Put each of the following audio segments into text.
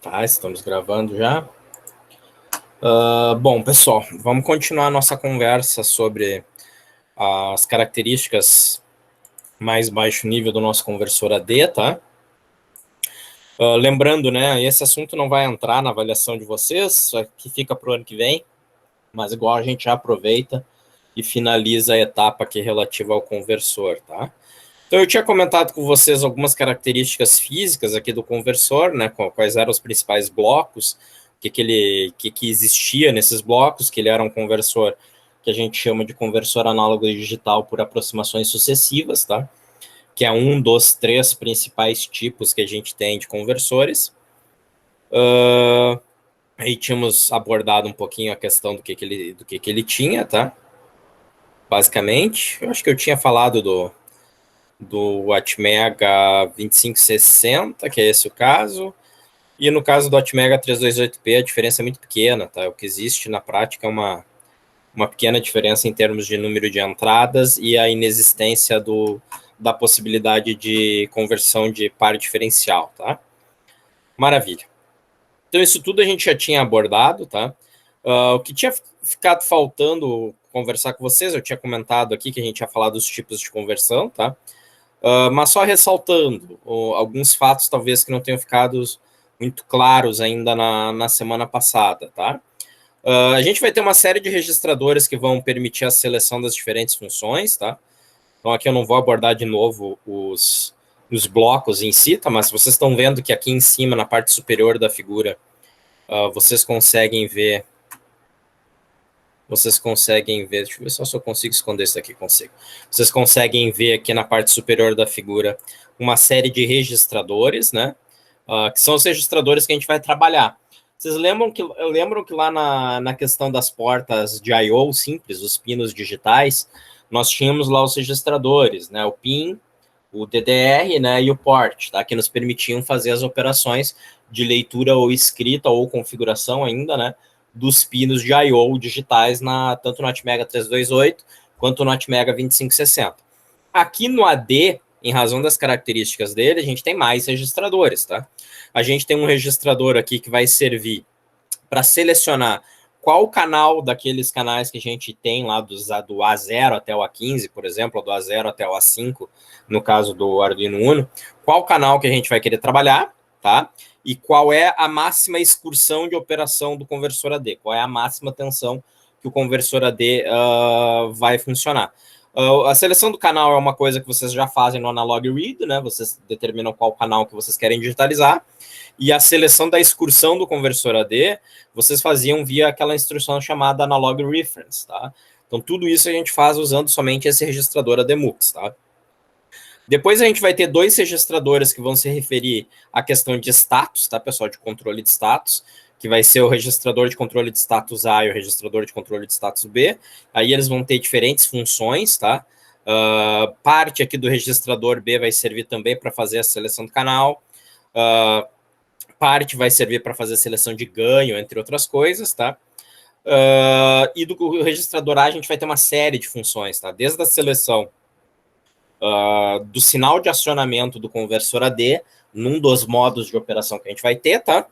Tá, estamos gravando já. Bom, pessoal, vamos continuar a nossa conversa sobre as características mais baixo nível do nosso conversor AD, tá? Lembrando, né, esse assunto não vai entrar na avaliação de vocês, que fica para o ano que vem, mas igual a gente já aproveita e finaliza a etapa aqui relativa ao conversor, tá? Então, eu tinha comentado com vocês algumas características físicas aqui do conversor, né, quais eram os principais blocos, o que existia nesses blocos, que ele era um conversor que a gente chama de conversor análogo digital por aproximações sucessivas, tá? Que é um dos três principais tipos que a gente tem de conversores. Aí tínhamos abordado um pouquinho a questão do que ele tinha, tá? Basicamente, eu acho que eu tinha falado do Atmega 2560, que é esse o caso, e no caso do Atmega 328P a diferença é muito pequena, tá? O que existe na prática é uma pequena diferença em termos de número de entradas e a inexistência da possibilidade de conversão de par diferencial, tá? Maravilha. Então isso tudo a gente já tinha abordado, tá? O que tinha ficado faltando conversar com vocês, eu tinha comentado aqui que a gente ia falar dos tipos de conversão, tá? Mas só ressaltando alguns fatos talvez que não tenham ficado muito claros ainda na semana passada, tá? A gente vai ter uma série de registradores que vão permitir a seleção das diferentes funções, tá? Então aqui eu não vou abordar de novo os blocos em si, tá? Mas vocês estão vendo que aqui em cima, na parte superior da figura, vocês conseguem ver, deixa eu ver só se eu consigo esconder isso aqui, consigo. Vocês conseguem ver aqui na parte superior da figura uma série de registradores, né? Que são os registradores que a gente vai trabalhar. Vocês lembram que lá na questão das portas de I/O simples, os pinos digitais, nós tínhamos lá os registradores, né? O PIN, o DDR, né? E o port, tá? Que nos permitiam fazer as operações de leitura ou escrita ou configuração ainda, né? Dos pinos de I/O digitais tanto no Atmega 328 quanto no Atmega 2560. Aqui no AD, em razão das características dele, a gente tem mais registradores, tá? A gente tem um registrador aqui que vai servir para selecionar qual canal daqueles canais que a gente tem lá do A0 até o A15, por exemplo, ou do A0 até o A5, no caso do Arduino Uno, qual canal que a gente vai querer trabalhar, tá? E qual é a máxima excursão de operação do conversor AD, qual é a máxima tensão que o conversor AD vai funcionar. A seleção do canal é uma coisa que vocês já fazem no Analog Read, né? Vocês determinam qual canal que vocês querem digitalizar. E a seleção da excursão do conversor AD, vocês faziam via aquela instrução chamada Analog Reference, tá? Então, tudo isso a gente faz usando somente esse registrador ADMUX, tá? Depois a gente vai ter dois registradores que vão se referir à questão de status, tá, pessoal? De controle de status, que vai ser o registrador de controle de status A e o registrador de controle de status B. Aí eles vão ter diferentes funções, tá? Parte aqui do registrador B vai servir também para fazer a seleção do canal. Parte vai servir para fazer a seleção de ganho, entre outras coisas, tá? E do registrador A a gente vai ter uma série de funções, tá? Desde a seleção do sinal de acionamento do conversor AD, num dos modos de operação que a gente vai ter, tá?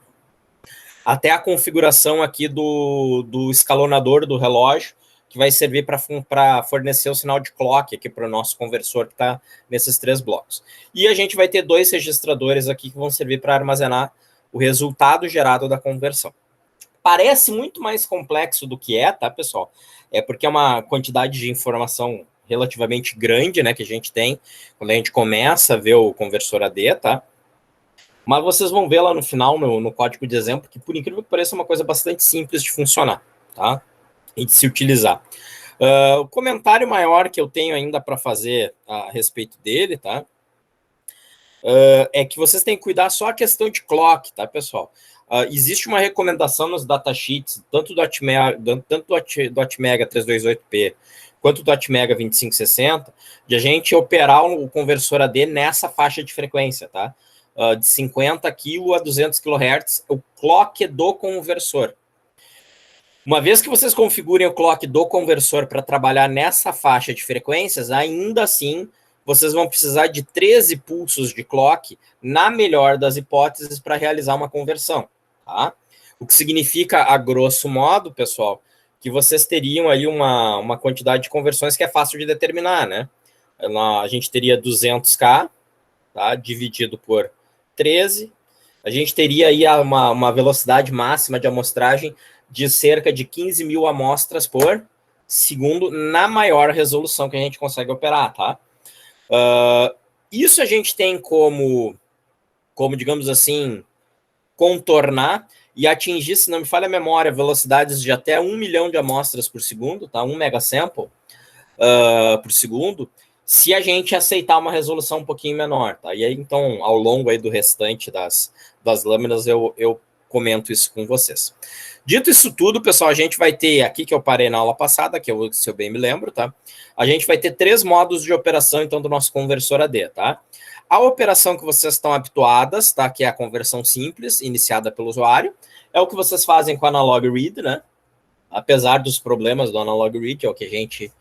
Até a configuração aqui do escalonador do relógio, que vai servir para fornecer o sinal de clock aqui para o nosso conversor que está nesses três blocos. E a gente vai ter dois registradores aqui que vão servir para armazenar o resultado gerado da conversão. Parece muito mais complexo do que é, tá, pessoal? É porque é uma quantidade de informação relativamente grande, né, que a gente tem quando a gente começa a ver o conversor AD, tá? Mas vocês vão ver lá no final, no código de exemplo, que por incrível que pareça é uma coisa bastante simples de funcionar, tá? E de se utilizar. O comentário maior que eu tenho ainda para fazer a respeito dele, tá? É que vocês têm que cuidar só a questão de clock, tá, pessoal? Existe uma recomendação nos datasheets, tanto do Atmega 328P quanto do Atmega 2560, de a gente operar o conversor AD nessa faixa de frequência, tá? De 50 kg a 200 kHz, o clock do conversor. Uma vez que vocês configurem o clock do conversor para trabalhar nessa faixa de frequências, ainda assim, vocês vão precisar de 13 pulsos de clock, na melhor das hipóteses, para realizar uma conversão, tá? O que significa, a grosso modo, pessoal, que vocês teriam aí uma quantidade de conversões que é fácil de determinar, né? A gente teria 200K, tá? Dividido por 13. A gente teria aí uma velocidade máxima de amostragem de cerca de 15 mil amostras por segundo na maior resolução que a gente consegue operar, tá? Isso a gente tem como, digamos assim, contornar e atingir, se não me falha a memória, velocidades de até 1 milhão de amostras por segundo, tá? 1 megasample por segundo, se a gente aceitar uma resolução um pouquinho menor, tá? E aí, então, ao longo aí do restante das lâminas, eu comento isso com vocês. Dito isso tudo, pessoal, a gente vai ter, aqui que eu parei na aula passada, que eu, se eu bem me lembro, tá? A gente vai ter 3 modos de operação, então, do nosso conversor AD, tá? A operação que vocês estão habituadas, tá? Que é a conversão simples, iniciada pelo usuário, é o que vocês fazem com o analog read, né? Apesar dos problemas do analog read, é o que a gente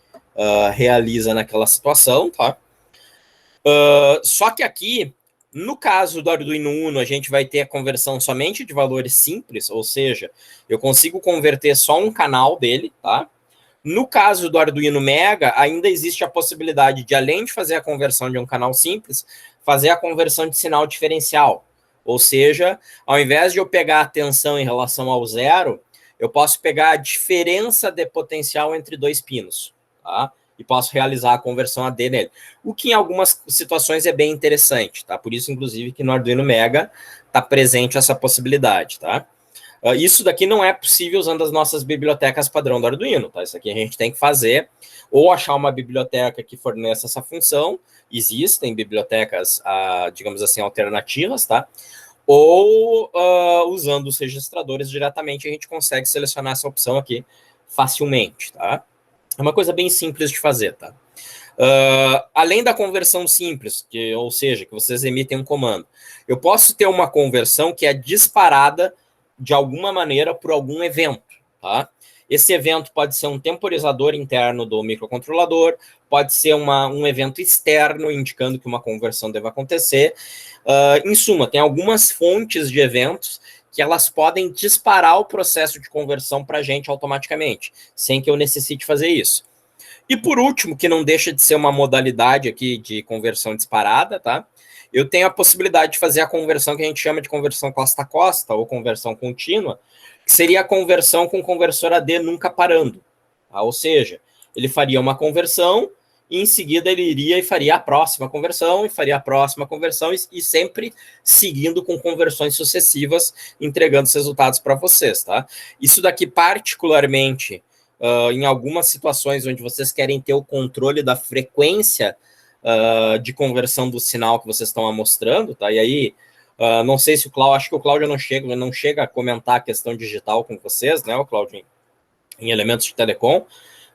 realiza naquela situação, tá? Só que aqui, no caso do Arduino Uno, a gente vai ter a conversão somente de valores simples, ou seja, eu consigo converter só um canal dele, tá? No caso do Arduino Mega, ainda existe a possibilidade de, além de fazer a conversão de um canal simples, fazer a conversão de sinal diferencial. Ou seja, ao invés de eu pegar a tensão em relação ao zero, eu posso pegar a diferença de potencial entre 2 pinos, tá? E posso realizar a conversão AD nele. O que em algumas situações é bem interessante, tá? Por isso, inclusive, que no Arduino Mega está presente essa possibilidade, tá? Isso daqui não é possível usando as nossas bibliotecas padrão do Arduino, tá? Isso aqui a gente tem que fazer ou achar uma biblioteca que forneça essa função. Existem bibliotecas, digamos assim, alternativas, tá? Ou usando os registradores diretamente, a gente consegue selecionar essa opção aqui facilmente, tá? É uma coisa bem simples de fazer, tá? Além da conversão simples, ou seja, que vocês emitem um comando, eu posso ter uma conversão que é disparada de alguma maneira por algum evento, tá? Esse evento pode ser um temporizador interno do microcontrolador, pode ser um evento externo indicando que uma conversão deve acontecer. Em suma, tem algumas fontes de eventos que elas podem disparar o processo de conversão para a gente automaticamente, sem que eu necessite fazer isso. E por último, que não deixa de ser uma modalidade aqui de conversão disparada, tá? Eu tenho a possibilidade de fazer a conversão que a gente chama de conversão costa a costa, ou conversão contínua, que seria a conversão com conversor AD nunca parando. Tá? Ou seja, ele faria uma conversão, e em seguida ele iria e faria a próxima conversão, e faria a próxima conversão, e sempre seguindo com conversões sucessivas, entregando os resultados para vocês. Tá? Isso daqui, particularmente, em algumas situações onde vocês querem ter o controle da frequência de conversão do sinal que vocês estão amostrando, tá? E aí, não sei se o Cláudio, acho que o Cláudio não chega a comentar a questão digital com vocês, né, o Cláudio, em elementos de telecom,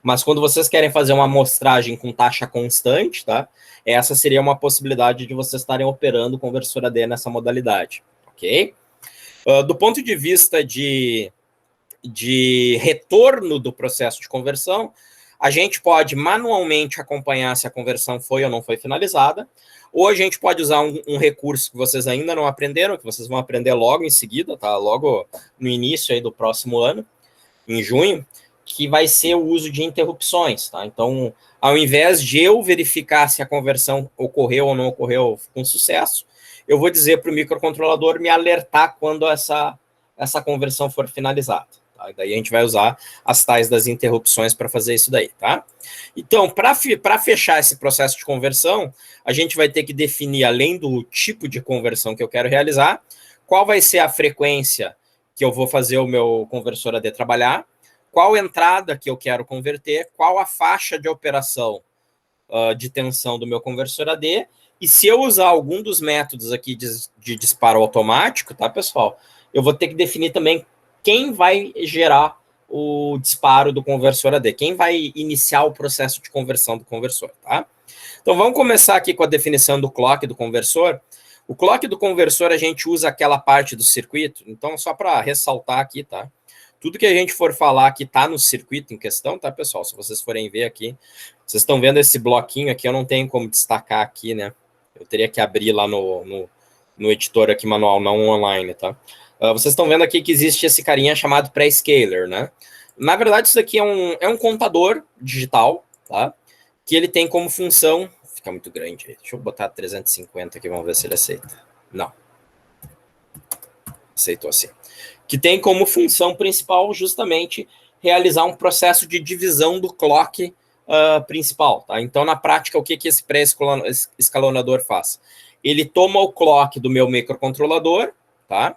mas quando vocês querem fazer uma amostragem com taxa constante, tá? Essa seria uma possibilidade de vocês estarem operando conversor AD nessa modalidade, ok? Do ponto de vista de retorno do processo de conversão, a gente pode manualmente acompanhar se a conversão foi ou não foi finalizada, ou a gente pode usar um recurso que vocês ainda não aprenderam, que vocês vão aprender logo em seguida, tá? Logo no início aí do próximo ano, em junho, que vai ser o uso de interrupções, tá? Então, ao invés de eu verificar se a conversão ocorreu ou não ocorreu com sucesso, eu vou dizer para o microcontrolador me alertar quando essa conversão for finalizada. Tá? Daí a gente vai usar as tais das interrupções para fazer isso daí, tá? Então, para fechar esse processo de conversão, a gente vai ter que definir, além do tipo de conversão que eu quero realizar, qual vai ser a frequência que eu vou fazer o meu conversor AD trabalhar, qual entrada que eu quero converter, qual a faixa de operação de tensão do meu conversor AD, e se eu usar algum dos métodos aqui de disparo automático, tá, pessoal? Eu vou ter que definir também quem vai gerar o disparo do conversor AD, quem vai iniciar o processo de conversão do conversor, tá? Então, vamos começar aqui com a definição do clock do conversor. O clock do conversor, a gente usa aquela parte do circuito, então, só para ressaltar aqui, tá? Tudo que a gente for falar aqui tá no circuito em questão, tá, pessoal? Se vocês forem ver aqui, vocês estão vendo esse bloquinho aqui, eu não tenho como destacar aqui, né? Eu teria que abrir lá no editor aqui manual, não online, tá? Vocês estão vendo aqui que existe esse carinha chamado pré-scaler, né? Na verdade, isso aqui é um contador digital, tá? Que ele tem como função... Fica muito grande aí. Deixa eu botar 350 aqui, vamos ver se ele aceita. Não. Aceitou assim. Que tem como função principal justamente realizar um processo de divisão do clock principal, tá? Então, na prática, o que esse pré-escalonador faz? Ele toma o clock do meu microcontrolador, tá?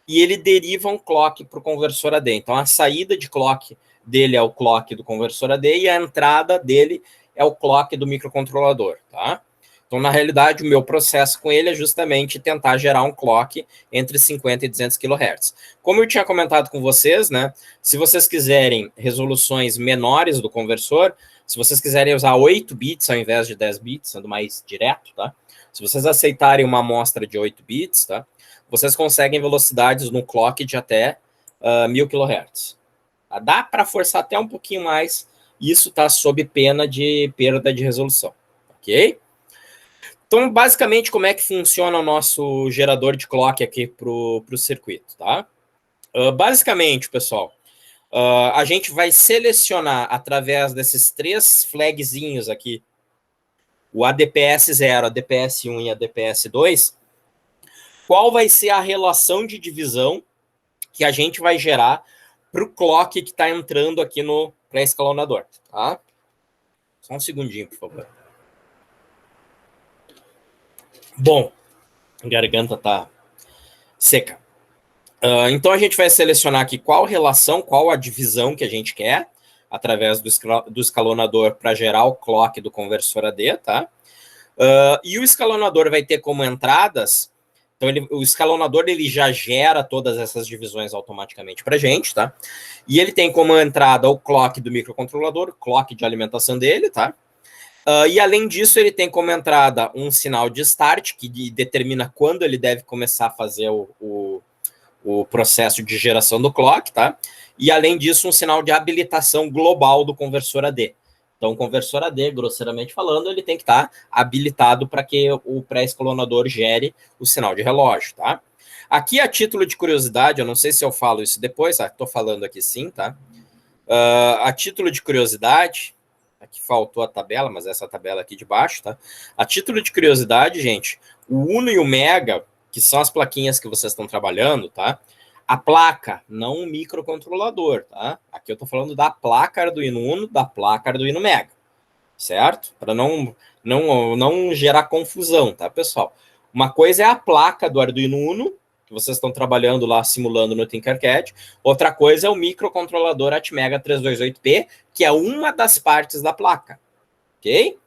E ele deriva um clock para o conversor AD. Então, a saída de clock dele é o clock do conversor AD e a entrada dele é o clock do microcontrolador, tá? Então, na realidade, o meu processo com ele é justamente tentar gerar um clock entre 50 e 200 kHz. Como eu tinha comentado com vocês, né? Se vocês quiserem resoluções menores do conversor, se vocês quiserem usar 8 bits ao invés de 10 bits, sendo mais direto, tá? Se vocês aceitarem uma amostra de 8 bits, tá? Vocês conseguem velocidades no clock de até 1000 kHz. Dá para forçar até um pouquinho mais, isso está sob pena de perda de resolução, ok? Então, basicamente, como é que funciona o nosso gerador de clock aqui para o circuito, tá? Basicamente, pessoal, a gente vai selecionar através desses 3 flagzinhos aqui, o ADPS0, ADPS1 e ADPS2, qual vai ser a relação de divisão que a gente vai gerar para o clock que está entrando aqui no pré-escalonador, tá? Só um segundinho, por favor. Bom, a garganta tá seca. Então, a gente vai selecionar aqui qual relação, qual a divisão que a gente quer, através do escalonador para gerar o clock do conversor AD, tá? E o escalonador vai ter como entradas... Então, o escalonador ele já gera todas essas divisões automaticamente para a gente, tá? E ele tem como entrada o clock do microcontrolador, o clock de alimentação dele, tá? E além disso, ele tem como entrada um sinal de start, que determina quando ele deve começar a fazer o processo de geração do clock, tá? E além disso, um sinal de habilitação global do conversor AD. Então, o conversor AD, grosseiramente falando, ele tem que estar habilitado para que o pré-escalonador gere o sinal de relógio, tá? Aqui, a título de curiosidade, eu não sei se eu falo isso depois, estou falando aqui sim, tá? A título de curiosidade, aqui faltou a tabela, mas essa tabela aqui de baixo, tá? A título de curiosidade, gente, o Uno e o Mega, que são as plaquinhas que vocês estão trabalhando, tá? A placa, não o microcontrolador, tá? Aqui eu tô falando da placa Arduino Uno, da placa Arduino Mega, certo? Para não gerar confusão, tá, pessoal? Uma coisa é a placa do Arduino Uno, que vocês estão trabalhando lá, simulando no Tinkercad. Outra coisa é o microcontrolador Atmega 328P, que é uma das partes da placa, ok?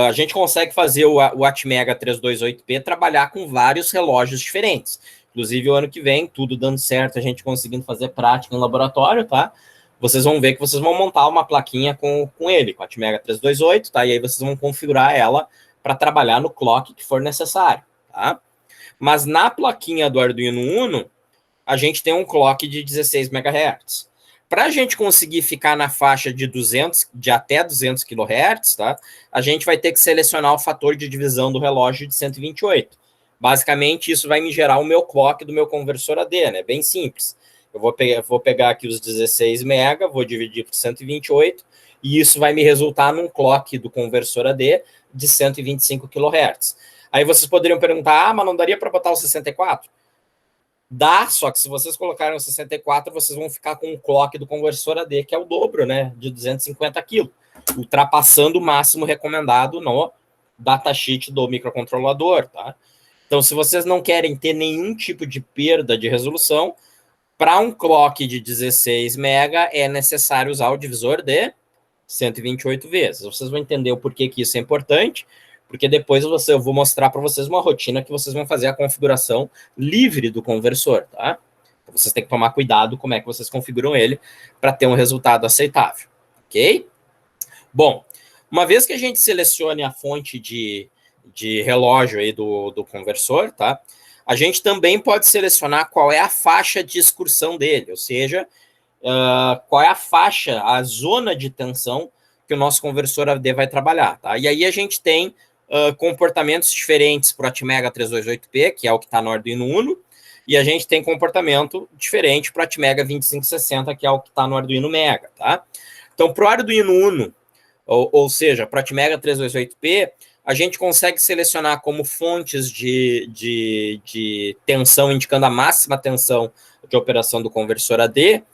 A gente consegue fazer o Atmega 328P trabalhar com vários relógios diferentes. Inclusive, o ano que vem, tudo dando certo, a gente conseguindo fazer prática em laboratório, tá? Vocês vão ver que vocês vão montar uma plaquinha com ele, com a Atmega 328, tá? E aí vocês vão configurar ela para trabalhar no clock que for necessário, tá? Mas na plaquinha do Arduino Uno, a gente tem um clock de 16 MHz. Para a gente conseguir ficar na faixa de até 200 kHz, tá? A gente vai ter que selecionar o fator de divisão do relógio de 128. Basicamente, isso vai me gerar o meu clock do meu conversor AD, né? Bem simples. Eu vou pegar aqui os 16 MB, vou dividir por 128, e isso vai me resultar num clock do conversor AD de 125 kHz. Aí vocês poderiam perguntar, mas não daria para botar o 64? Dá, só que se vocês colocarem o 64, vocês vão ficar com o clock do conversor AD, que é o dobro, né, de 250 kg, ultrapassando o máximo recomendado no datasheet do microcontrolador, tá? Então, se vocês não querem ter nenhum tipo de perda de resolução, para um clock de 16 MB é necessário usar o divisor de 128 vezes. Vocês vão entender o porquê que isso é importante, porque depois eu vou mostrar para vocês uma rotina que vocês vão fazer a configuração livre do conversor, tá? Então, vocês têm que tomar cuidado como é que vocês configuram ele para ter um resultado aceitável, ok? Bom, uma vez que a gente selecione a fonte de relógio aí do conversor, tá? A gente também pode selecionar qual é a faixa de excursão dele, ou seja, qual é a faixa, a zona de tensão que o nosso conversor AD vai trabalhar, tá? E aí a gente tem comportamentos diferentes para o Atmega 328P, que é o que está no Arduino Uno, e a gente tem comportamento diferente para o Atmega 2560, que é o que está no Arduino Mega, tá? Então, para o Arduino Uno, ou seja, para o Atmega 328P, a gente consegue selecionar como fontes de tensão, indicando a máxima tensão de operação do conversor AD,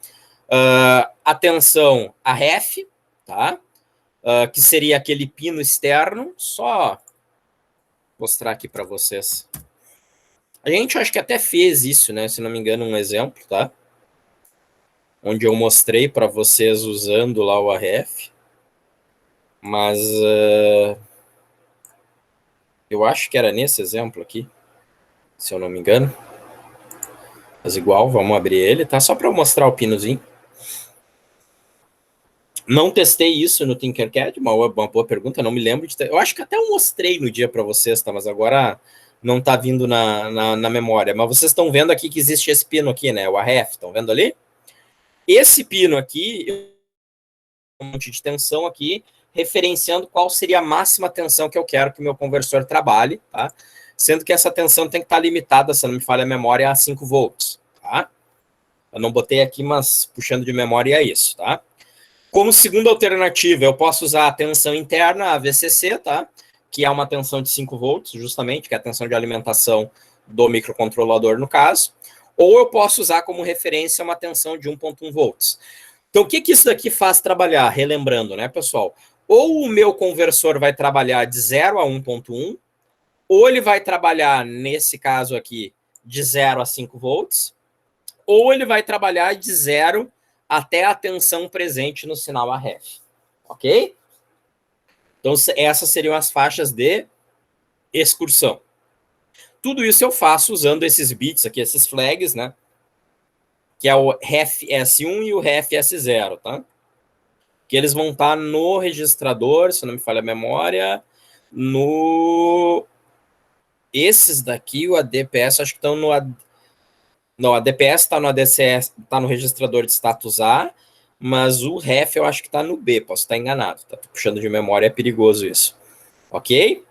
a tensão a ref, tá? Que seria aquele pino externo, só mostrar aqui para vocês. A gente acho que até fez isso, né? Se não me engano, um exemplo, tá? Onde eu mostrei para vocês usando lá o ARF. Mas eu acho que era nesse exemplo aqui, se eu não me engano. Mas igual, vamos abrir ele, tá? Só para eu mostrar o pinozinho. Não testei isso no Tinkercad, uma boa pergunta, não me lembro de ter. Eu acho que até eu mostrei no dia para vocês, tá? Mas agora não tá vindo na memória. Mas vocês estão vendo aqui que existe esse pino aqui, né? O ARF, estão vendo ali? Esse pino aqui, um monte de tensão aqui, referenciando qual seria a máxima tensão que eu quero que o meu conversor trabalhe, tá? Sendo que essa tensão tem que estar limitada, se não me falha a memória, a 5 volts, tá? Eu não botei aqui, mas puxando de memória é isso, tá? Como segunda alternativa, eu posso usar a tensão interna, a VCC, tá? Que é uma tensão de 5 volts, justamente, que é a tensão de alimentação do microcontrolador, no caso. Ou eu posso usar como referência uma tensão de 1.1 volts. Então, o que isso daqui faz trabalhar? Relembrando, né, pessoal? Ou o meu conversor vai trabalhar de 0 a 1.1, ou ele vai trabalhar, nesse caso aqui, de 0 a 5 volts, ou ele vai trabalhar de 0 até a tensão presente no sinal ARF, ok? Então, essas seriam as faixas de excursão. Tudo isso eu faço usando esses bits aqui, esses flags, né? Que é o ref S1 e o ref S0, tá? Que eles vão estar no registrador, se não me falha a memória, no... Esses daqui, o ADPS, acho que estão no... Não, a DPS está no ADCS, está no registrador de status A, mas o ref eu acho que está no B, posso estar enganado, tá? Tô puxando de memória, é perigoso isso. Ok?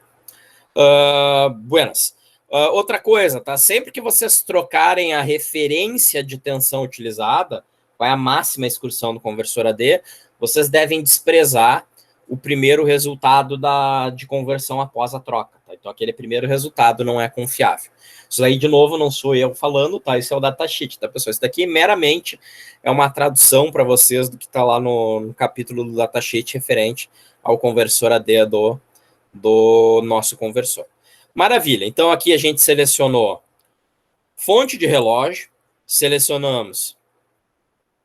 Buenas. Outra coisa, tá? Sempre que vocês trocarem a referência de tensão utilizada, vai a máxima excursão do conversor AD, vocês devem desprezar o primeiro resultado de conversão após a troca, tá? Então, aquele primeiro resultado não é confiável. Isso aí, de novo, não sou eu falando, tá? Isso é o datasheet, tá, pessoal? Isso daqui meramente é uma tradução para vocês do que está lá no capítulo do datasheet referente ao conversor AD do nosso conversor. Maravilha. Então, aqui a gente selecionou fonte de relógio, selecionamos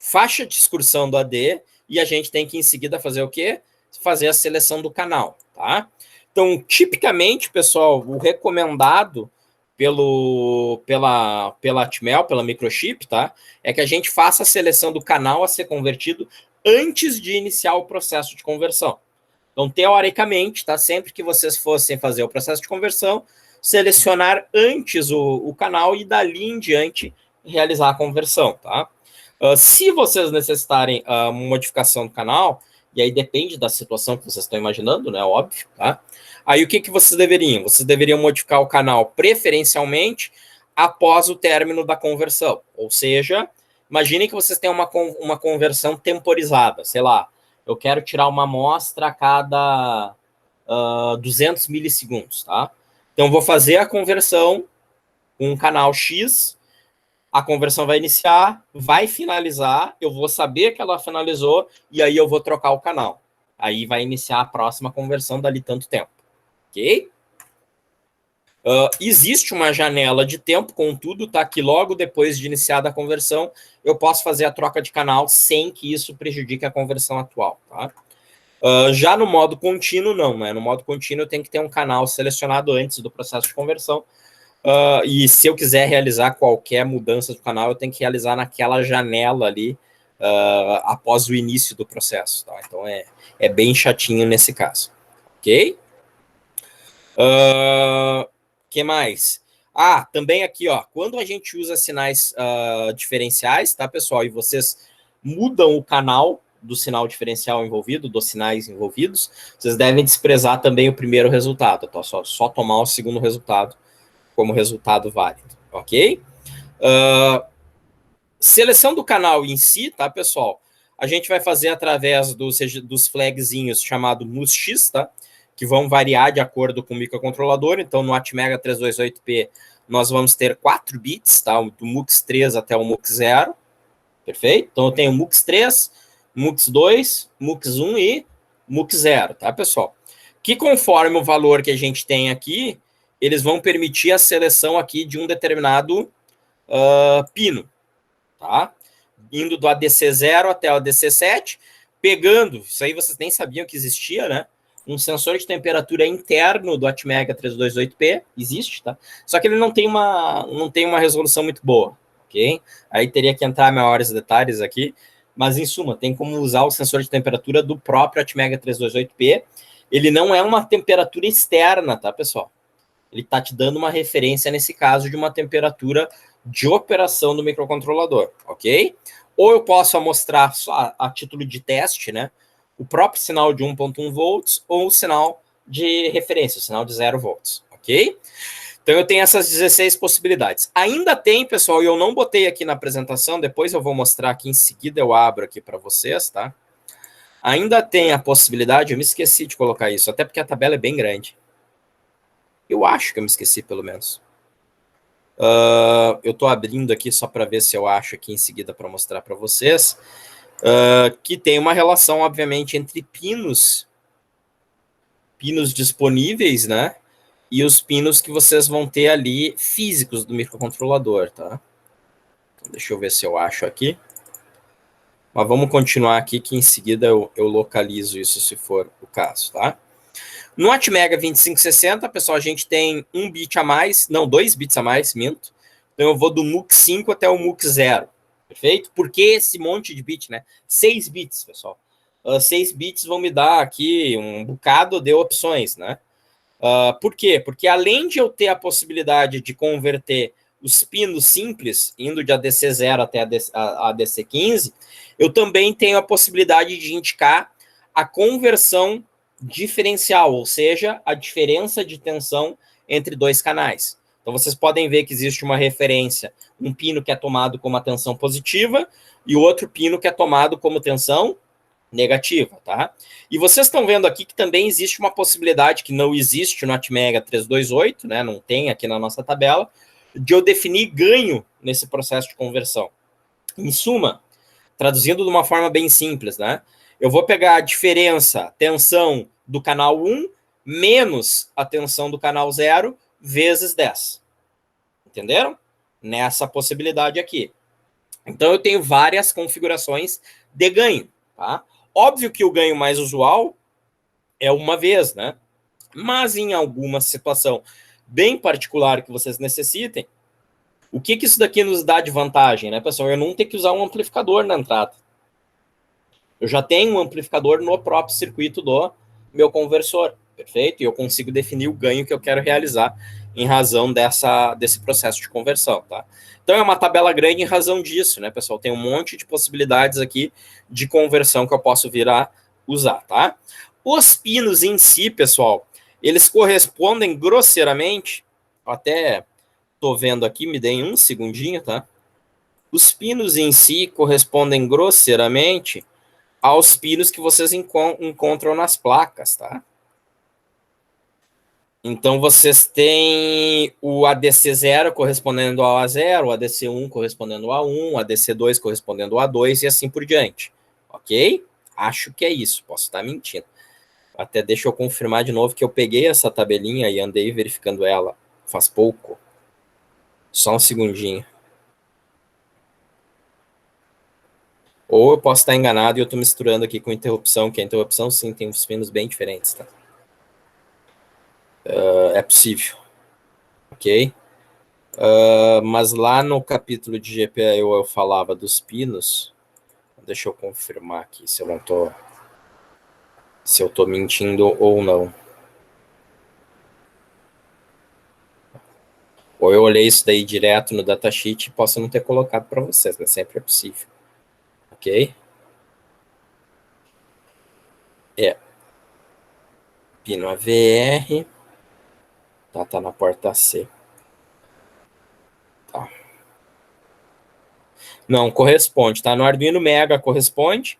faixa de excursão do AD e a gente tem que, em seguida, fazer o quê? Fazer a seleção do canal, tá? Então, tipicamente, pessoal, o recomendado pela Atmel, pela microchip, tá? É que a gente faça a seleção do canal a ser convertido antes de iniciar o processo de conversão. Então, teoricamente, tá? Sempre que vocês fossem fazer o processo de conversão, selecionar antes o canal e dali em diante realizar a conversão, tá? Se vocês necessitarem modificação do canal, e aí depende da situação que vocês estão imaginando, né? Óbvio, tá? Aí o que vocês deveriam? Vocês deveriam modificar o canal preferencialmente após o término da conversão. Ou seja, imaginem que vocês têm uma conversão temporizada, sei lá, eu quero tirar uma amostra a cada 200 milissegundos, tá? Então, vou fazer a conversão com um canal X, a conversão vai iniciar, vai finalizar, eu vou saber que ela finalizou, e aí eu vou trocar o canal. Aí vai iniciar a próxima conversão dali tanto tempo, ok? Existe uma janela de tempo, contudo, tá? Que logo depois de iniciada a conversão, eu posso fazer a troca de canal sem que isso prejudique a conversão atual, tá? Já no modo contínuo, não, né? No modo contínuo, eu tenho que ter um canal selecionado antes do processo de conversão. E se eu quiser realizar qualquer mudança do canal, eu tenho que realizar naquela janela ali, após o início do processo, tá? Então, é bem chatinho nesse caso, ok? Que mais? Também aqui, ó, quando a gente usa sinais diferenciais, tá, pessoal, e vocês mudam o canal do sinal diferencial envolvido, dos sinais envolvidos, vocês devem desprezar também o primeiro resultado, tá? Só tomar o segundo resultado como resultado válido, ok? Seleção do canal em si, tá, pessoal? A gente vai fazer através dos flagzinhos chamado MUX-X, tá? Que vão variar de acordo com o microcontrolador. Então, no Atmega 328P, nós vamos ter 4 bits, tá? Do MUX 3 até o MUX 0. Perfeito? Então, eu tenho MUX 3, MUX 2, MUX 1 e MUX 0, tá, pessoal? Que conforme o valor que a gente tem aqui, eles vão permitir a seleção aqui de um determinado pino, tá? Indo do ADC0 até o ADC7, pegando, isso aí vocês nem sabiam que existia, né? Um sensor de temperatura interno do Atmega 328P, existe, tá? Só que ele não tem uma resolução muito boa, ok? Aí teria que entrar em maiores detalhes aqui, mas em suma, tem como usar o sensor de temperatura do próprio Atmega 328P. Ele não é uma temperatura externa, tá, pessoal? Ele está te dando uma referência, nesse caso, de uma temperatura de operação do microcontrolador, ok? Ou eu posso mostrar só a título de teste, né? O próprio sinal de 1.1 volts ou o sinal de referência, o sinal de 0 volts, ok? Então eu tenho essas 16 possibilidades. Ainda tem, pessoal, e eu não botei aqui na apresentação, depois eu vou mostrar aqui em seguida, eu abro aqui para vocês, tá? Ainda tem a possibilidade, eu me esqueci de colocar isso, até porque a tabela é bem grande. Eu acho que eu me esqueci, pelo menos. Eu estou abrindo aqui só para ver se eu acho aqui em seguida para mostrar para vocês. Que tem uma relação, obviamente, entre pinos disponíveis, né? E os pinos que vocês vão ter ali físicos do microcontrolador, tá? Então, deixa eu ver se eu acho aqui. Mas vamos continuar aqui, que em seguida eu localizo isso, se for o caso, tá? No Atmega 2560, pessoal, a gente tem 1 bit a mais, não, 2 bits a mais, minto. Então eu vou do MUX 5 até o MUX 0, perfeito? Por que esse monte de bit, né? 6 bits, pessoal. 6 bits vão me dar aqui um bocado de opções, né? Por quê? Porque além de eu ter a possibilidade de converter os pinos simples, indo de ADC0 até ADC15, eu também tenho a possibilidade de indicar a conversão diferencial, ou seja, a diferença de tensão entre dois canais. Então, vocês podem ver que existe uma referência, um pino que é tomado como a tensão positiva e outro pino que é tomado como tensão negativa, tá? E vocês estão vendo aqui que também existe uma possibilidade que não existe no Atmega 328, né? Não tem aqui na nossa tabela, de eu definir ganho nesse processo de conversão. Em suma, traduzindo de uma forma bem simples, né? Eu vou pegar a diferença, tensão do canal 1 menos a tensão do canal 0 vezes 10. Entenderam? Nessa possibilidade aqui. Então, eu tenho várias configurações de ganho, tá? Óbvio que o ganho mais usual é uma vez, né? Mas em alguma situação bem particular que vocês necessitem, o que isso daqui nos dá de vantagem, né, pessoal? Eu não tenho que usar um amplificador na entrada. Eu já tenho um amplificador no próprio circuito do meu conversor, perfeito? E eu consigo definir o ganho que eu quero realizar em razão desse processo de conversão, tá? Então é uma tabela grande em razão disso, né, pessoal? Tem um monte de possibilidades aqui de conversão que eu posso vir a usar, tá? Os pinos em si, pessoal, eles correspondem grosseiramente, até tô vendo aqui, me deem um segundinho, tá? Os pinos em si correspondem grosseiramente aos pinos que vocês encontram nas placas, tá? Então, vocês têm o ADC0 correspondendo ao A0, o ADC1 correspondendo ao A1, o ADC2 correspondendo ao A2 e assim por diante, ok? Acho que é isso, posso estar mentindo. Até deixa eu confirmar de novo que eu peguei essa tabelinha e andei verificando ela faz pouco. Só um segundinho. Ou eu posso estar enganado e eu estou misturando aqui com interrupção, que a interrupção sim tem uns pinos bem diferentes, tá? É possível, ok? Mas lá no capítulo de GPIO eu falava dos pinos. Deixa eu confirmar aqui se eu não tô, se eu tô mentindo ou não. Ou eu olhei isso daí direto no datasheet e posso não ter colocado para vocês, né? Sempre é possível, ok? Pino AVR, tá na porta C. Tá. Não, corresponde, tá? No Arduino Mega corresponde.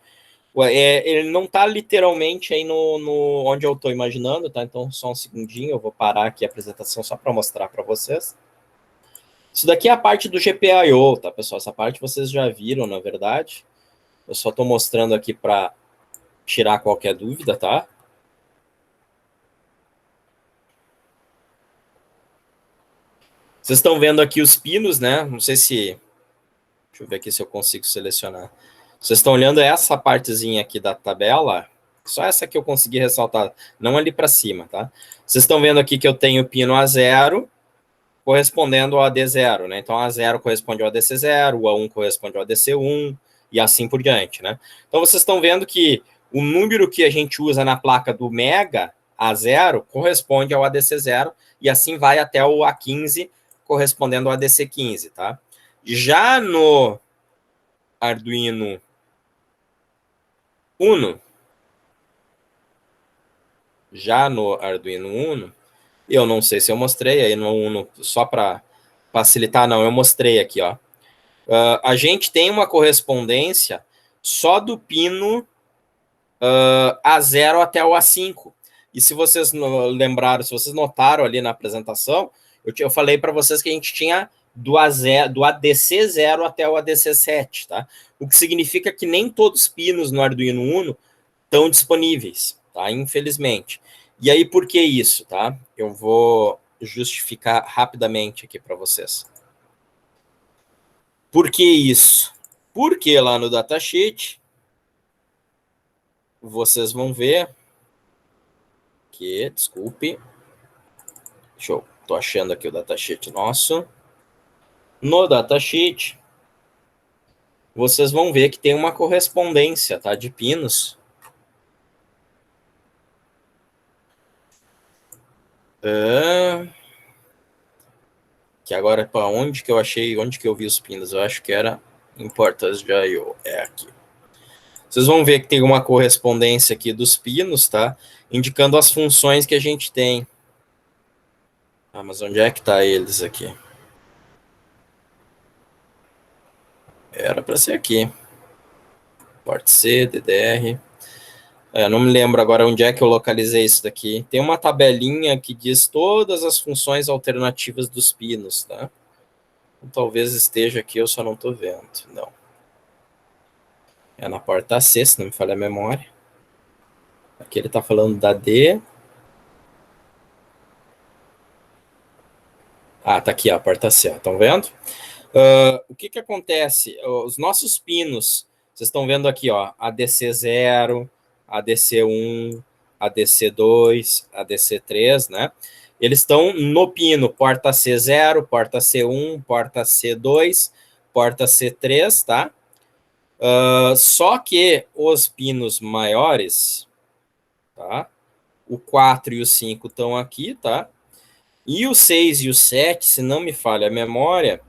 Ele não tá literalmente aí no onde eu estou imaginando, tá? Então, só um segundinho, eu vou parar aqui a apresentação só para mostrar para vocês. Isso daqui é a parte do GPIO, tá, pessoal? Essa parte vocês já viram, na verdade. Eu só estou mostrando aqui para tirar qualquer dúvida, tá? Vocês estão vendo aqui os pinos, né? Não sei se... Deixa eu ver aqui se eu consigo selecionar. Vocês estão olhando essa partezinha aqui da tabela? Só essa que eu consegui ressaltar, não ali para cima, tá? Vocês estão vendo aqui que eu tenho o pino A0 correspondendo ao AD0, né? Então, A0 corresponde ao ADC0, o A1 corresponde ao ADC1 e assim por diante, né? Então, vocês estão vendo que o número que a gente usa na placa do Mega, A0, corresponde ao ADC0 e assim vai até o A15, correspondendo ao ADC15, tá? Já no Arduino Uno, eu não sei se eu mostrei aí no Uno, só para facilitar, não, eu mostrei aqui, ó. A gente tem uma correspondência só do pino A0 até o A5. E se vocês lembraram, se vocês notaram ali na apresentação, eu falei para vocês que a gente tinha do ADC0 até o ADC7, tá? O que significa que nem todos os pinos no Arduino Uno estão disponíveis, tá? Infelizmente. E aí, por que isso, tá? Eu vou justificar rapidamente aqui para vocês. Por que isso? Porque lá no datasheet, vocês vão ver que, desculpe, tô achando aqui o datasheet nosso. No datasheet, vocês vão ver que tem uma correspondência, tá, de pinos. Que agora, para onde que eu achei, onde que eu vi os pinos? Eu acho que era em portas de I/O, é aqui. Vocês vão ver que tem uma correspondência aqui dos pinos, tá? Indicando as funções que a gente tem. Ah, mas onde é que tá eles aqui? Era para ser aqui. Porta C, DDR. Não me lembro agora onde é que eu localizei isso daqui. Tem uma tabelinha que diz todas as funções alternativas dos pinos, tá? Então, talvez esteja aqui, eu só não estou vendo. Não. É na porta C, se não me falha a memória. Aqui ele está falando da D. Ah, tá aqui, ó, a porta C, estão vendo? O que que acontece? Os nossos pinos, vocês estão vendo aqui, ó, ADC0, ADC1, ADC2, ADC3, né? Eles estão no pino porta C0, porta C1, porta C2, porta C3, tá? Só que os pinos maiores, tá? O 4 e o 5 estão aqui, tá? E o 6 e o 7, se não me falha a memória,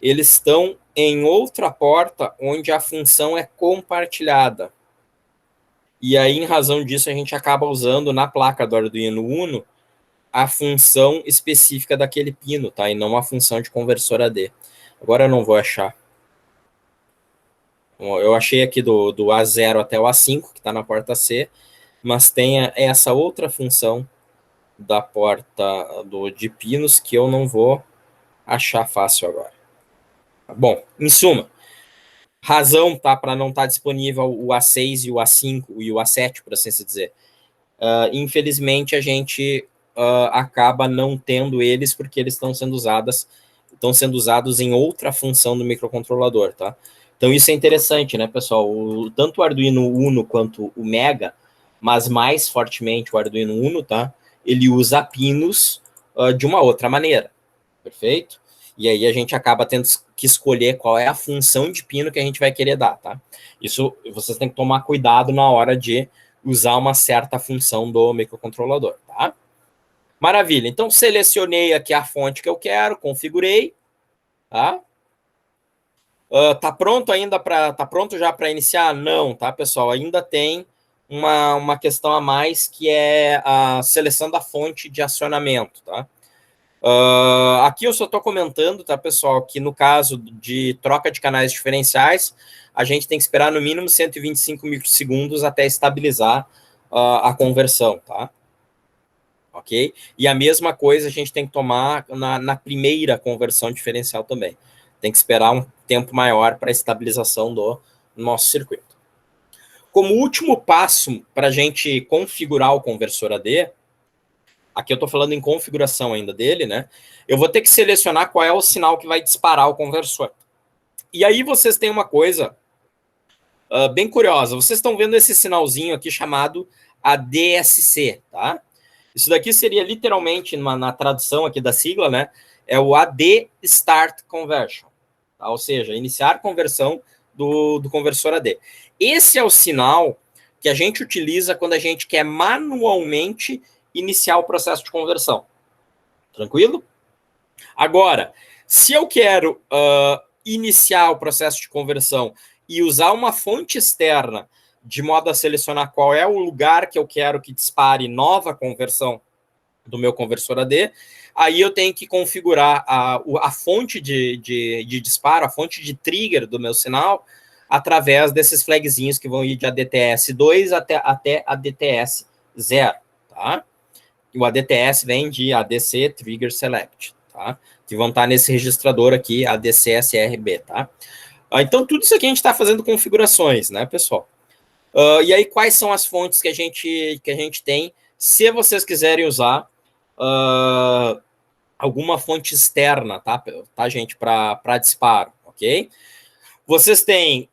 eles estão em outra porta onde a função é compartilhada. E aí, em razão disso, a gente acaba usando na placa do Arduino Uno a função específica daquele pino, tá? E não a função de conversor AD. Agora eu não vou achar. Bom, eu achei aqui do A0 até o A5, que está na porta C, mas tem essa outra função da porta de pinos que eu não vou achar fácil agora. Bom, em suma, razão tá, para não estar disponível o A6 e o A5 e o A7, por assim se dizer. Infelizmente, a gente acaba não tendo eles porque eles estão sendo usados em outra função do microcontrolador, tá? Então, isso é interessante, né, pessoal? Tanto o Arduino Uno quanto o Mega, mas mais fortemente o Arduino Uno, tá? Ele usa pinos de uma outra maneira, perfeito? E aí a gente acaba tendo que escolher qual é a função de pino que a gente vai querer dar, tá? Isso vocês têm que tomar cuidado na hora de usar uma certa função do microcontrolador, tá? Maravilha, então selecionei aqui a fonte que eu quero, configurei, tá? Tá pronto ainda tá pronto já para iniciar? Não, tá, pessoal? Ainda tem uma questão a mais que é a seleção da fonte de acionamento, tá? Aqui eu só estou comentando, tá, pessoal, que no caso de troca de canais diferenciais, a gente tem que esperar no mínimo 125 microsegundos até estabilizar a conversão, tá? Ok? E a mesma coisa a gente tem que tomar na primeira conversão diferencial também. Tem que esperar um tempo maior para a estabilização do nosso circuito. Como último passo para a gente configurar o conversor AD, aqui eu estou falando em configuração ainda dele, né? Eu vou ter que selecionar qual é o sinal que vai disparar o conversor. E aí vocês têm uma coisa bem curiosa. Vocês estão vendo esse sinalzinho aqui chamado ADSC, tá? Isso daqui seria literalmente, na tradução aqui da sigla, né? É o AD Start Conversion. Tá? Ou seja, iniciar conversão do conversor AD. Esse é o sinal que a gente utiliza quando a gente quer manualmente iniciar o processo de conversão. Tranquilo? Agora, se eu quero iniciar o processo de conversão e usar uma fonte externa de modo a selecionar qual é o lugar que eu quero que dispare nova conversão do meu conversor AD, aí eu tenho que configurar a fonte de disparo, a fonte de trigger do meu sinal, através desses flagzinhos que vão ir de ADTS 2 até ADTS 0, tá? E o ADTS vem de ADC Trigger Select, tá? Que vão estar nesse registrador aqui, ADCSRB, tá? Então, tudo isso aqui a gente está fazendo configurações, né, pessoal? E aí, quais são as fontes que a gente tem? Se vocês quiserem usar alguma fonte externa, tá gente, para disparo, ok? Vocês têm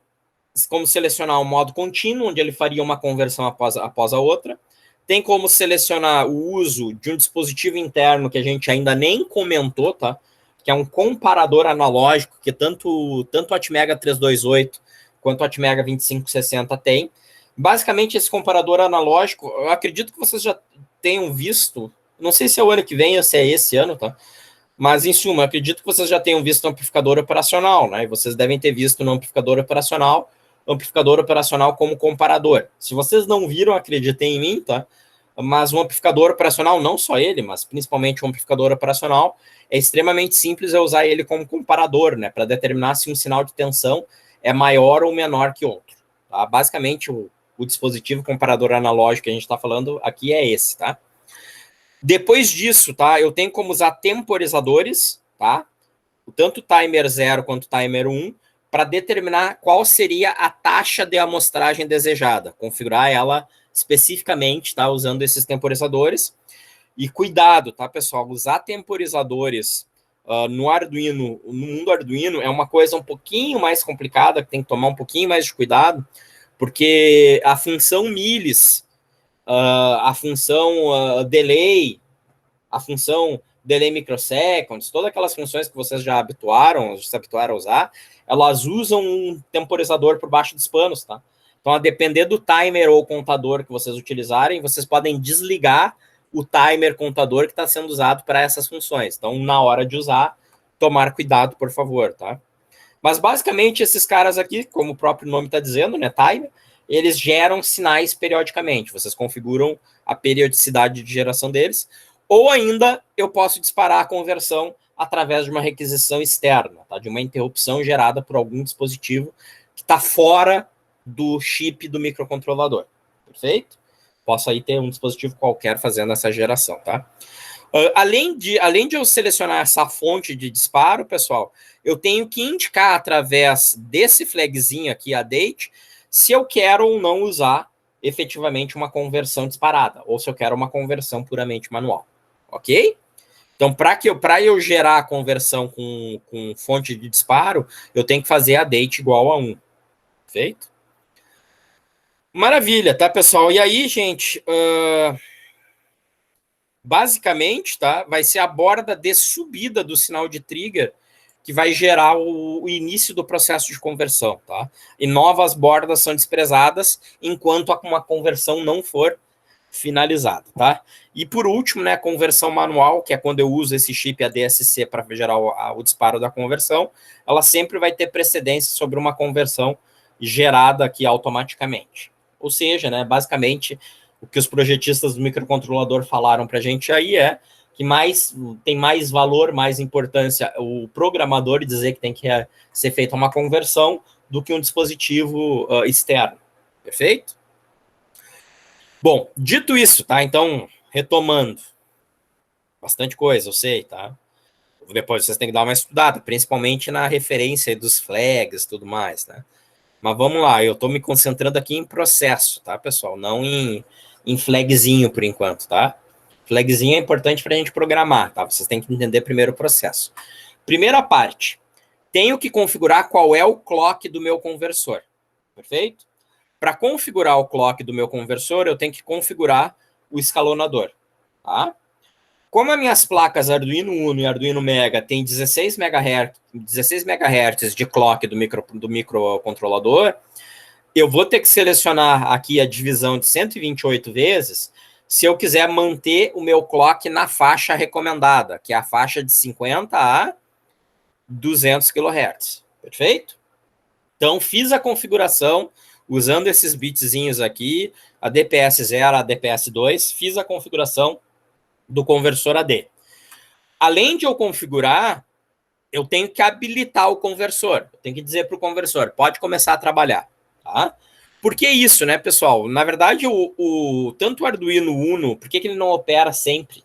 como selecionar o modo contínuo, onde ele faria uma conversão após a outra. Tem como selecionar o uso de um dispositivo interno que a gente ainda nem comentou, tá? Que é um comparador analógico que tanto o Atmega 328 quanto o Atmega 2560 tem. Basicamente, esse comparador analógico, eu acredito que vocês já tenham visto, não sei se é o ano que vem ou se é esse ano, tá? Mas, em suma, eu acredito que vocês já tenham visto o amplificador operacional, né? E vocês devem ter visto no amplificador operacional como comparador. Se vocês não viram, acreditem em mim, tá? Mas o amplificador operacional, não só ele, mas principalmente o amplificador operacional, é extremamente simples usar ele como comparador, né? Para determinar se um sinal de tensão é maior ou menor que outro. Tá? Basicamente, o dispositivo comparador analógico que a gente está falando aqui é esse, tá? Depois disso, tá? Eu tenho como usar temporizadores, tá? Tanto timer 0 quanto timer 1, para determinar qual seria a taxa de amostragem desejada, configurar ela especificamente, tá? Usando esses temporizadores. E cuidado, tá, pessoal? Usar temporizadores no Arduino, no mundo Arduino, é uma coisa um pouquinho mais complicada, que tem que tomar um pouquinho mais de cuidado, porque a função milis, a função delay, a função delay microseconds, todas aquelas funções que vocês já se habituaram a usar, elas usam um temporizador por baixo dos panos, tá? Então, a depender do timer ou contador que vocês utilizarem, vocês podem desligar o timer contador que está sendo usado para essas funções. Então, na hora de usar, tomar cuidado, por favor, tá? Mas, basicamente, esses caras aqui, como o próprio nome está dizendo, né, timer, eles geram sinais periodicamente. Vocês configuram a periodicidade de geração deles. Ou ainda, eu posso disparar a conversão através de uma requisição externa, tá? De uma interrupção gerada por algum dispositivo que está fora do chip do microcontrolador. Perfeito? Posso aí ter um dispositivo qualquer fazendo essa geração, tá? Além de eu selecionar essa fonte de disparo, pessoal, eu tenho que indicar através desse flagzinho aqui, a date, se eu quero ou não usar efetivamente uma conversão disparada, ou se eu quero uma conversão puramente manual. Ok? Então, para eu gerar a conversão com fonte de disparo, eu tenho que fazer a date igual a 1. Feito? Maravilha, tá, pessoal? E aí, gente, basicamente, tá, vai ser a borda de subida do sinal de trigger que vai gerar o início do processo de conversão, tá? E novas bordas são desprezadas enquanto uma conversão não for finalizada, tá? E por último, né, a conversão manual, que é quando eu uso esse chip ADSC para gerar o disparo da conversão, ela sempre vai ter precedência sobre uma conversão gerada aqui automaticamente. Ou seja, né, basicamente, o que os projetistas do microcontrolador falaram para a gente aí é que tem mais valor, mais importância o programador dizer que tem que ser feita uma conversão do que um dispositivo externo. Perfeito? Bom, dito isso, tá? Então, retomando. Bastante coisa, eu sei, tá? Depois vocês têm que dar uma estudada, principalmente na referência dos flags e tudo mais, né? Mas vamos lá, eu estou me concentrando aqui em processo, tá, pessoal? Não em flagzinho por enquanto, tá? Flagzinho é importante para a gente programar, tá? Vocês têm que entender primeiro o processo. Primeira parte, tenho que configurar qual é o clock do meu conversor, perfeito? Para configurar o clock do meu conversor, eu tenho que configurar o escalonador, tá? Como as minhas placas Arduino Uno e Arduino Mega têm 16 MHz de clock do microcontrolador, eu vou ter que selecionar aqui a divisão de 128 vezes se eu quiser manter o meu clock na faixa recomendada, que é a faixa de 50 a 200 kHz. Perfeito? Então, fiz a configuração usando esses bitzinhos aqui, a DPS 0, a DPS 2, fiz a configuração do conversor AD. Além de eu configurar, eu tenho que habilitar o conversor. Eu tenho que dizer para o conversor, pode começar a trabalhar. Tá? Por que isso, né, pessoal? Na verdade, tanto o Arduino Uno, por que ele não opera sempre?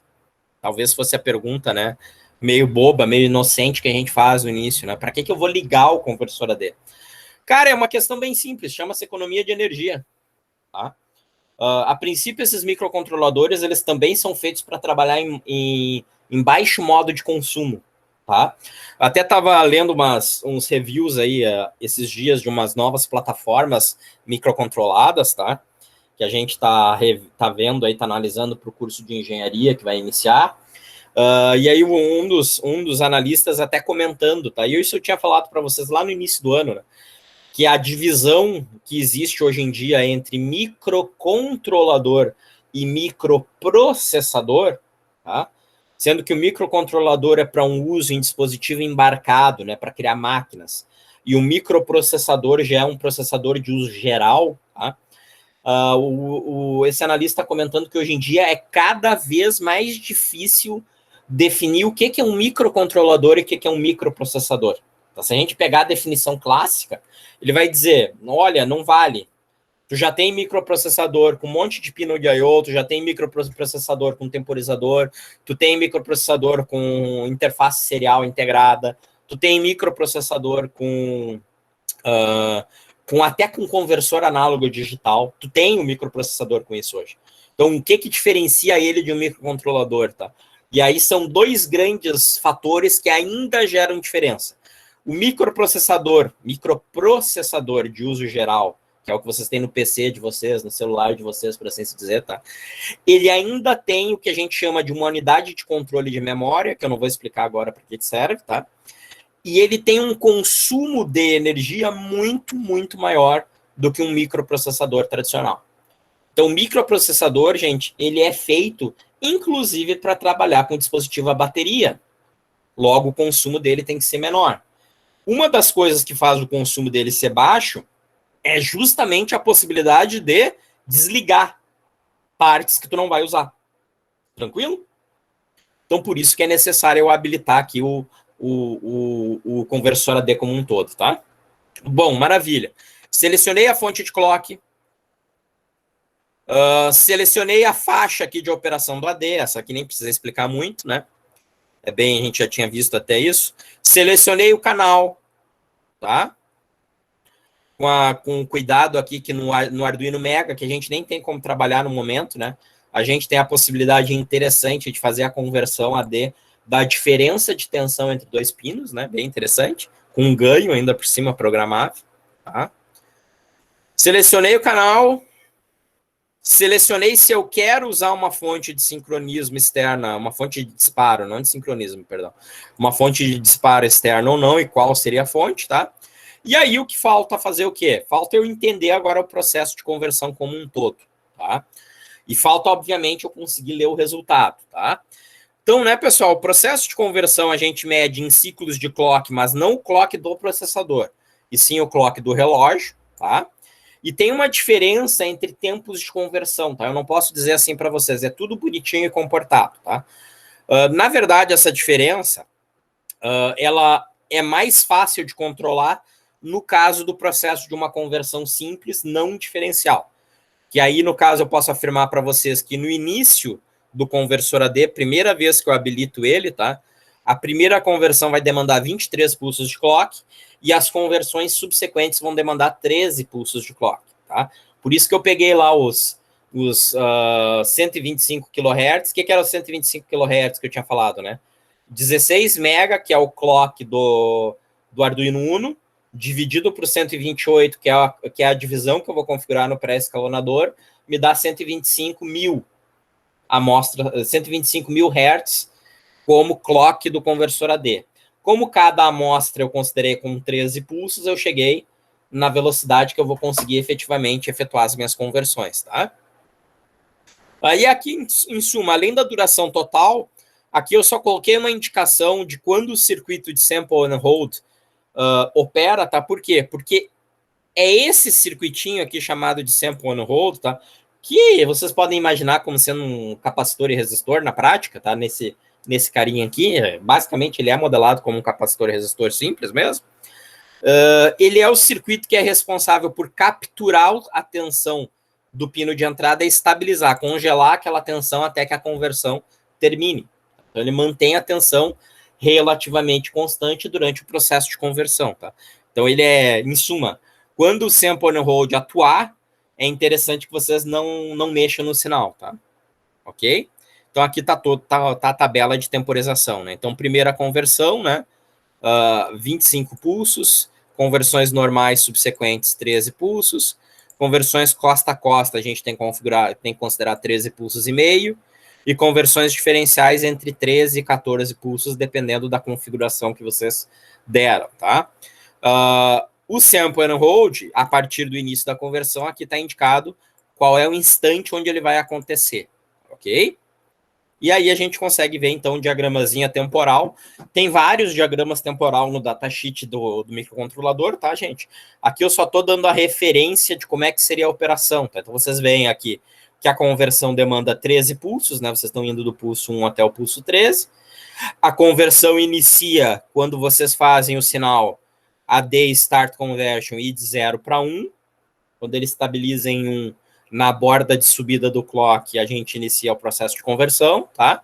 Talvez fosse a pergunta, né? Meio boba, meio inocente que a gente faz no início, né? Para que eu vou ligar o conversor AD? Cara, é uma questão bem simples, chama-se economia de energia. Tá? A princípio, esses microcontroladores, eles também são feitos para trabalhar em baixo modo de consumo, tá? Até estava lendo uns reviews aí esses dias de umas novas plataformas microcontroladas, tá? Que a gente tá vendo aí, tá analisando para o curso de engenharia que vai iniciar. E aí um dos analistas até comentando, tá? E isso eu tinha falado para vocês lá no início do ano, né? Que a divisão que existe hoje em dia entre microcontrolador e microprocessador, tá? Sendo que o microcontrolador é para um uso em dispositivo embarcado, né, para criar máquinas, e o microprocessador já é um processador de uso geral, tá? Esse analista está comentando que hoje em dia é cada vez mais difícil definir o que é um microcontrolador e o que é um microprocessador. Então, se a gente pegar a definição clássica, ele vai dizer, olha, não vale. Tu já tem microprocessador com um monte de pino de I/O, tu já tem microprocessador com temporizador, tu tem microprocessador com interface serial integrada, tu tem microprocessador até com conversor análogo digital, tu tem um microprocessador com isso hoje. Então, o que diferencia ele de um microcontrolador, tá? E aí são dois grandes fatores que ainda geram diferença. O microprocessador de uso geral, que é o que vocês têm no PC de vocês, no celular de vocês, por assim se dizer, tá? Ele ainda tem o que a gente chama de uma unidade de controle de memória, que eu não vou explicar agora para que serve, tá? E ele tem um consumo de energia muito, muito maior do que um microprocessador tradicional. Então, o microprocessador, gente, ele é feito, inclusive, para trabalhar com dispositivo a bateria. Logo, o consumo dele tem que ser menor. Uma das coisas que faz o consumo dele ser baixo é justamente a possibilidade de desligar partes que tu não vai usar. Tranquilo? Então, por isso que é necessário eu habilitar aqui o conversor AD como um todo, tá? Bom, maravilha. Selecionei a fonte de clock. Selecionei a faixa aqui de operação do AD. Essa aqui nem precisa explicar muito, né? A gente já tinha visto até isso. Selecionei o canal, tá? Com cuidado aqui que no Arduino Mega, que a gente nem tem como trabalhar no momento, né? A gente tem a possibilidade interessante de fazer a conversão AD da diferença de tensão entre dois pinos, né? Bem interessante, com um ganho ainda por cima programável, tá? Selecionei o canal, selecionei se eu quero usar uma fonte de sincronismo externa, uma fonte de disparo, não de sincronismo, perdão, uma fonte de disparo externa ou não, e qual seria a fonte, tá? E aí o que falta fazer o quê? Falta eu entender agora o processo de conversão como um todo, tá? E falta, obviamente, eu conseguir ler o resultado, tá? Então, né, pessoal, o processo de conversão a gente mede em ciclos de clock, mas não o clock do processador, e sim o clock do relógio, tá? E tem uma diferença entre tempos de conversão, tá? Eu não posso dizer assim para vocês, é tudo bonitinho e comportado, tá? Na verdade, essa diferença, ela é mais fácil de controlar no caso do processo de uma conversão simples não diferencial. Que aí, no caso, eu posso afirmar para vocês que no início do conversor AD, primeira vez que eu habilito ele, tá? A primeira conversão vai demandar 23 pulsos de clock e as conversões subsequentes vão demandar 13 pulsos de clock, tá? Por isso que eu peguei lá os 125 kHz. O que era os 125 kHz que eu tinha falado, né? 16 mega, que é o clock do Arduino Uno, dividido por 128, que é a divisão que eu vou configurar no pré-escalonador, me dá 125 mil amostra, 125 mil hertz como clock do conversor AD. Como cada amostra eu considerei com 13 pulsos, eu cheguei na velocidade que eu vou conseguir efetivamente efetuar as minhas conversões, tá? Aí aqui, em suma, além da duração total, aqui eu só coloquei uma indicação de quando o circuito de sample and hold opera, tá? Por quê? Porque é esse circuitinho aqui chamado de sample and hold, tá? Que vocês podem imaginar como sendo um capacitor e resistor na prática, tá? Nesse carinha aqui, basicamente ele é modelado como um capacitor e resistor simples mesmo. Ele é o circuito que é responsável por capturar a tensão do pino de entrada e estabilizar, congelar aquela tensão até que a conversão termine. Então ele mantém a tensão relativamente constante durante o processo de conversão, tá? Então ele é, em suma, quando o sample and hold atuar, é interessante que vocês não mexam no sinal, tá? Ok? Então aqui tá a tabela de temporização, né? Então primeira conversão, né? 25 pulsos, conversões normais subsequentes 13 pulsos, conversões costa a costa a gente tem que considerar 13 pulsos e meio, e conversões diferenciais entre 13 e 14 pulsos, dependendo da configuração que vocês deram, tá? O sample and hold, a partir do início da conversão, aqui está indicado qual é o instante onde ele vai acontecer, ok? E aí a gente consegue ver, então, um diagramazinha temporal. Tem vários diagramas temporal no datasheet do microcontrolador, tá, gente? Aqui eu só estou dando a referência de como é que seria a operação, tá? Então vocês veem aqui que a conversão demanda 13 pulsos, né? Vocês estão indo do pulso 1 até o pulso 13. A conversão inicia quando vocês fazem o sinal AD Start Conversion e de 0 para 1. Quando ele estabiliza em 1, na borda de subida do clock, a gente inicia o processo de conversão, tá?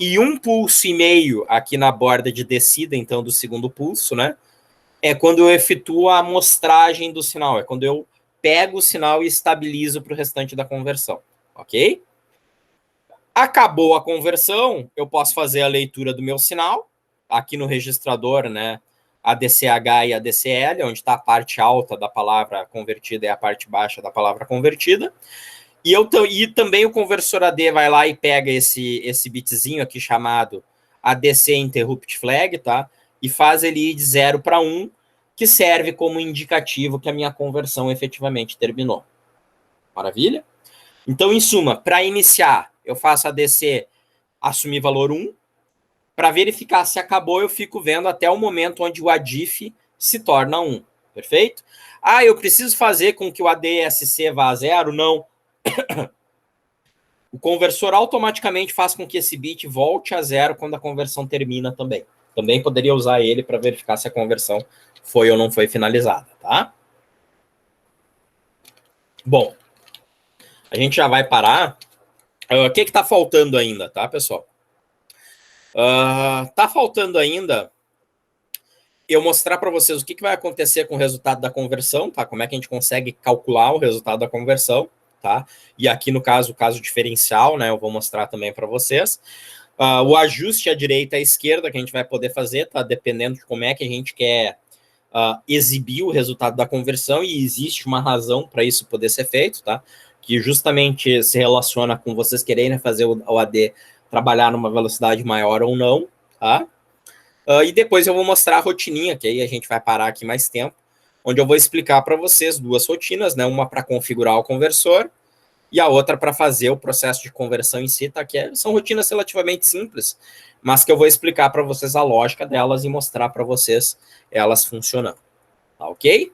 E 1,5 pulso aqui na borda de descida, então, do segundo pulso, né? É quando eu efetuo a amostragem do sinal, é quando eu pego o sinal e estabilizo para o restante da conversão, ok? Acabou a conversão, eu posso fazer a leitura do meu sinal, aqui no registrador, né? ADCH e ADCL, onde está a parte alta da palavra convertida e a parte baixa da palavra convertida. E também o conversor AD vai lá e pega esse bitzinho aqui chamado ADC Interrupt Flag, tá? E faz ele ir de 0 para 1, que serve como indicativo que a minha conversão efetivamente terminou. Maravilha? Então, em suma, para iniciar, eu faço ADC assumir valor 1. Para verificar se acabou, eu fico vendo até o momento onde o ADIF se torna 1. Perfeito? Eu preciso fazer com que o ADSC vá a 0? Não. O conversor automaticamente faz com que esse bit volte a 0 quando a conversão termina também. Também poderia usar ele para verificar se a conversão foi ou não foi finalizada, tá? Bom, a gente já vai parar. O que está faltando ainda, tá, pessoal? Tá faltando ainda eu mostrar para vocês o que vai acontecer com o resultado da conversão, tá? Como é que a gente consegue calcular o resultado da conversão, tá? E aqui, no caso, o caso diferencial, né? Eu vou mostrar também para vocês. O ajuste à direita e à esquerda que a gente vai poder fazer, tá? Dependendo de como é que a gente quer exibir o resultado da conversão, e existe uma razão para isso poder ser feito, tá? Que justamente se relaciona com vocês quererem fazer o AD trabalhar numa velocidade maior ou não, tá? E depois eu vou mostrar a rotininha, que aí a gente vai parar aqui mais tempo, onde eu vou explicar para vocês duas rotinas, né? Uma para configurar o conversor e a outra para fazer o processo de conversão em si, tá? São rotinas relativamente simples, mas que eu vou explicar para vocês a lógica delas e mostrar para vocês elas funcionando. Tá ok?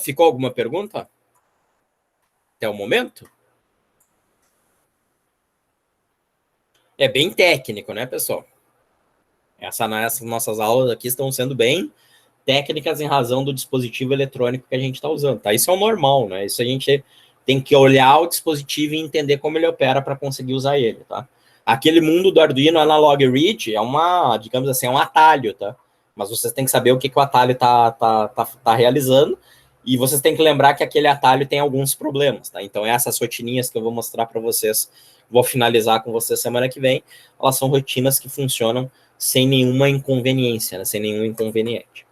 Ficou alguma pergunta? Até o momento? É bem técnico, né, pessoal? Essas nossas aulas aqui estão sendo bem técnicas em razão do dispositivo eletrônico que a gente está usando, tá? Isso é o normal, né? Isso a gente tem que olhar o dispositivo e entender como ele opera para conseguir usar ele, tá? Aquele mundo do Arduino Analog Read é uma, digamos assim, é um atalho, tá? Mas vocês têm que saber o que o atalho tá realizando e vocês têm que lembrar que aquele atalho tem alguns problemas, tá? Então essas rotininhas que eu vou mostrar para vocês, vou finalizar com vocês semana que vem, elas são rotinas que funcionam sem nenhuma inconveniência, né? Sem nenhum inconveniente.